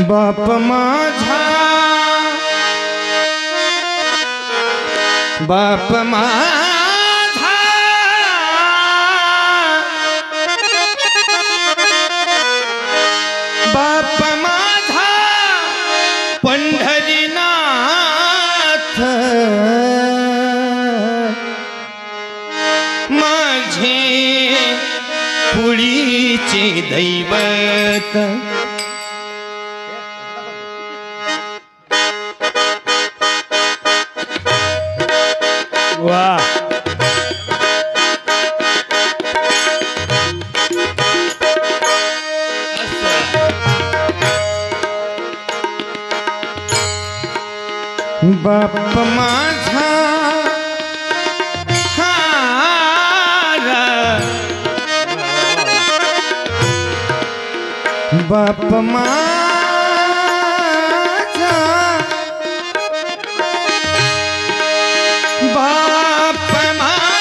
बाप माझा बाप माझा बाप माझा पंढरीनाथ माझे पुढीचे दैवत वाह बाप माझा बाप माझा बाप माझा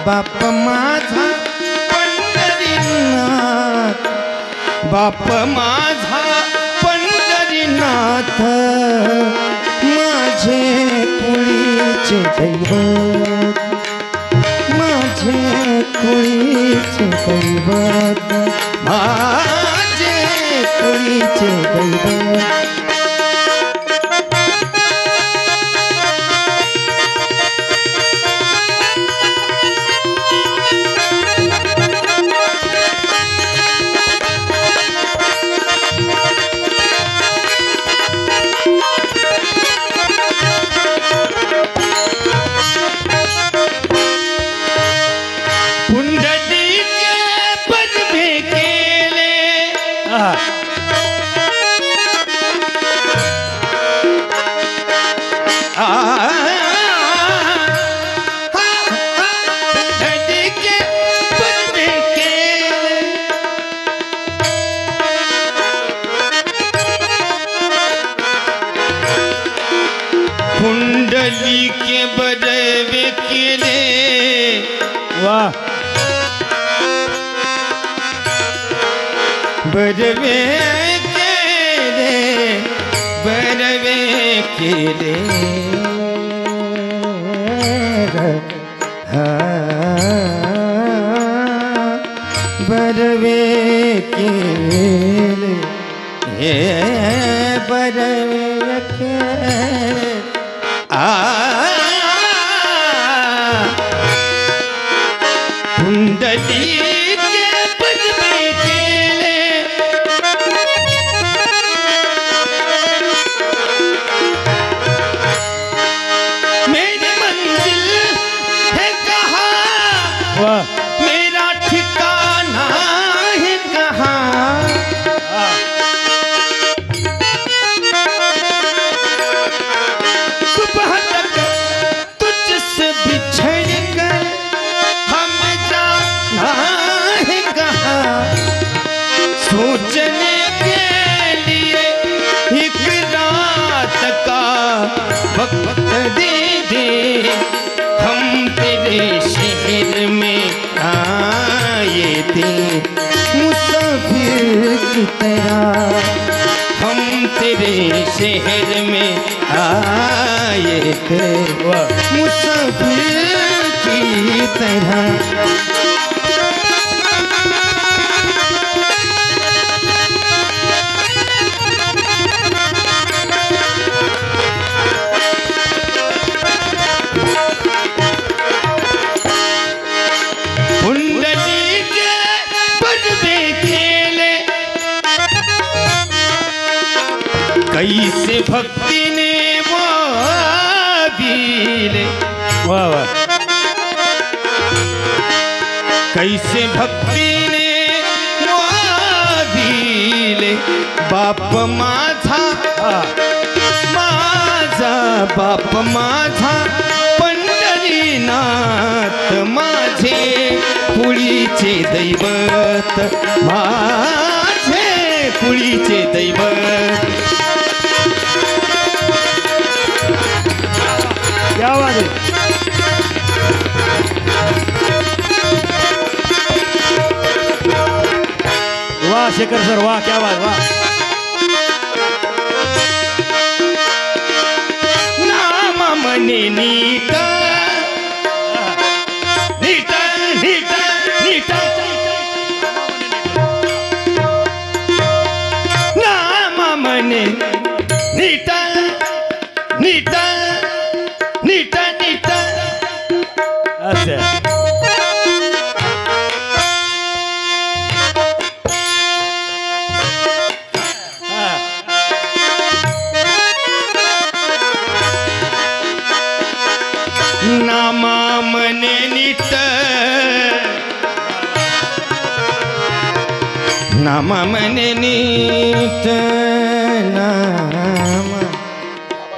बाप माझा पंढरीनाथ बाप माझा पंढरीनाथ माझे कुळीचे दैवत माझे कुळीचे दैवत माझे कुळीचे दैवत कुंडली के बड़वे केले वाह बड़वे केले बड़वे केले बड़वे केले बड़वे केले कुंडली के बड़वे केले मेरी मंजिल है कहाँ वाह मेरा ठिकाना है कहाँ सुबह तक तुझसे बिछड़ कर हम जाना है कहाँ सोचने के लिए एक रात का वक्त दे दे हम तेरे शहर में आए थे मुसाफिर की तरह हम तेरे शहर में आए थे मुसाफिर की तरह कुंडली के बड़वे खेले कैसे भक्ति ने वो बीले वाह वाह कैसे भक्ति ने वो बीले बाप माझा माझा बाप माझा पंढरीनाथ माझे पुढीचे दैवत माझे पुढीचे दैवत क्या बात है शेखर सर वाह क्या बात वाह नाम म्हणे नीट नीट नीट नीट नाम म्हणे नीट नीट नीट नीट अच्छा नामा म्हणे नीट नामा म्हणे नीट नाम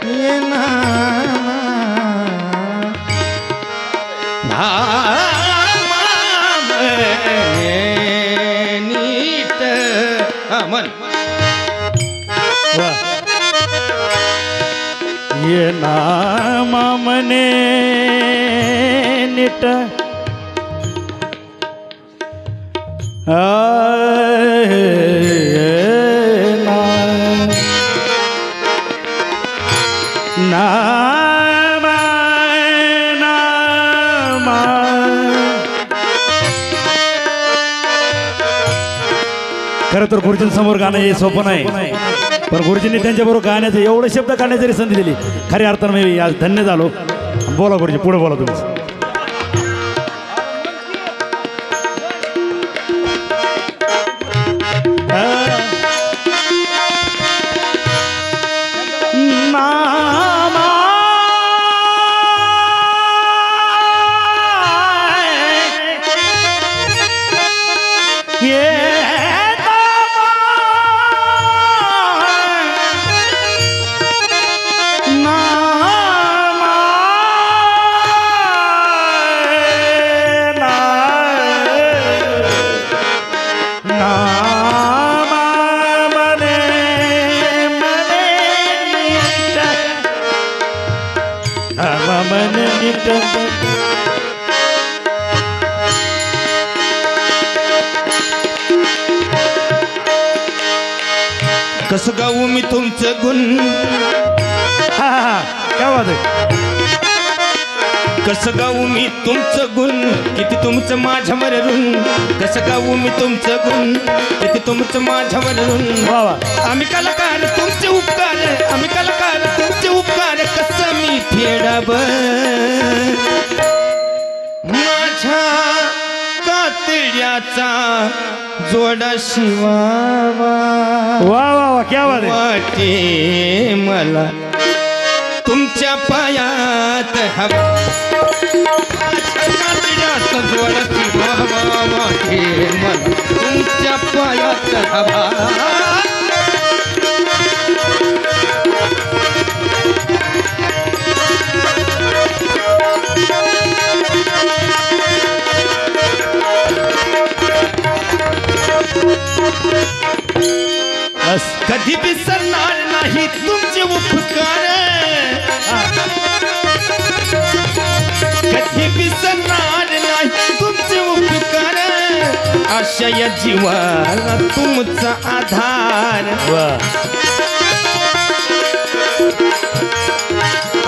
ये नामा नामा म्हणे नीट हा म्हण वाह ये नाम मने निट नाम नाम खरं तर गुरुजींसमोर गाणं हे सोपं नाही पण गुरुजींनी त्यांच्याबरोबर गाण्याचं एवढे शब्द काढण्याची संधी दिली खऱ्या अर्थानं मी आज धन्य झालो बोला गुरुजी पुढे बोला तुम्ही कसं गाऊ मी तुमचं गुण काय बात आहे कसं गाऊ मी तुमचं गुण किती तुमचं माझ्यावर ऋण कसं गाऊ मी तुमचं गुण किती तुमचं माझ्यावर ऋण वा वा आम्ही कलाकार तुमचे उपकार आम्ही कलाकार तुमचे उपकार कसं मी फेडाव माझ्या कातड्याचा जोडा शिवावा वा वा वा क्या बात आहे वाटे मला तुमच्या पायात हवा जोडा शिवावा वाटे मला तुमच्या पायात हवा कधी विसरणार नाही तुमचे उपकार कधी विसरणार नाही तुमचे उपकार अशा या जीवाला तुमचा आधार वा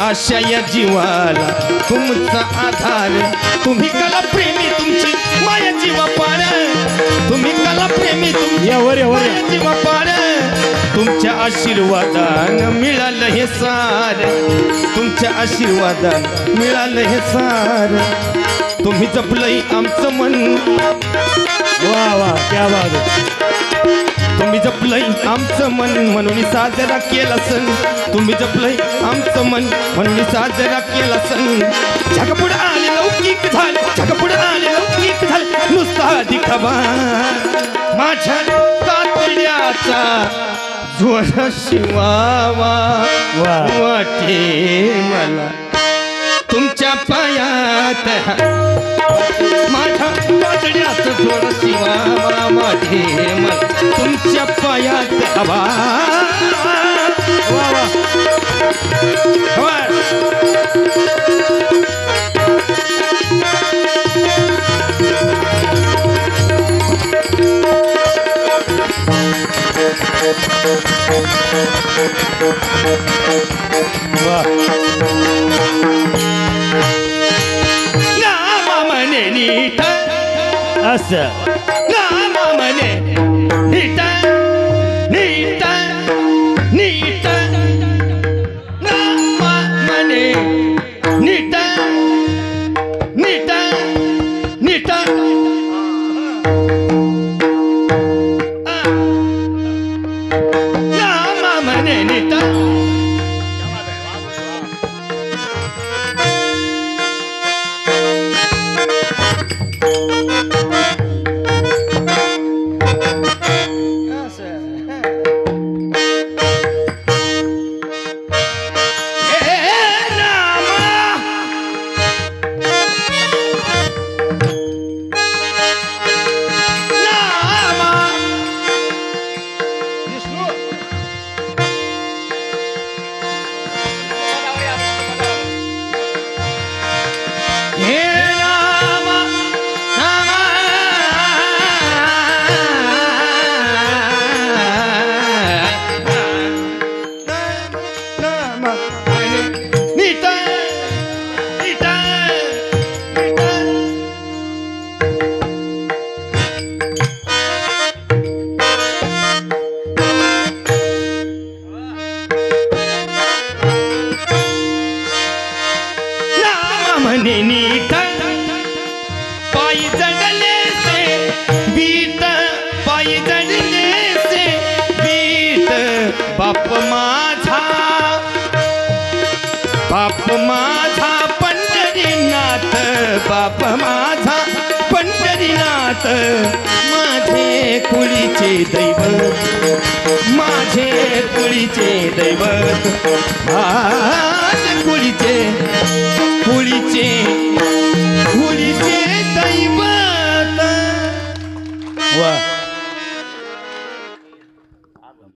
अशा या जीवाला तुमचा आधार तुम्ही कला प्रेमी तुमची माया जीवा पाड तुम्ही कला प्रेमी तुमची माया जीवा पाड तुमच्या आशीर्वादानं मिळालं हे सार तुमच्या आशीर्वादानं मिळालं हे सार तुम्ही जपलंय आमचं मन वा वा क्या बात आहे तुम्ही जपलंय आमचं मन म्हणून साजरा केला सण तुम्ही जपलंय आमचं मन म्हणून साजरा केला सण जगपुढे आले लौकिक झाले जगपुढे आले लौकिक झाले नुसता दिखावा माझ्या तातड्याचा जोडा शिवावा वाटे मला तुमच्या पायात माझ्या तातड्याचा जोडा शिवावा वाटे मला तुमच्या पायात हवा वा वा असं नामा म्हणे नीट नीट नीट नामा म्हणे नीट नीट नीट नामा म्हणे नीट म्हणे नीट पायी जडले से बीट पायी जडले से बीट बाप माझा पंढरीनाथ बाप माझा पंढरीनाथ माझे कुळीचे दैवत माझे कुळीचे दैवत माझे कुळीचे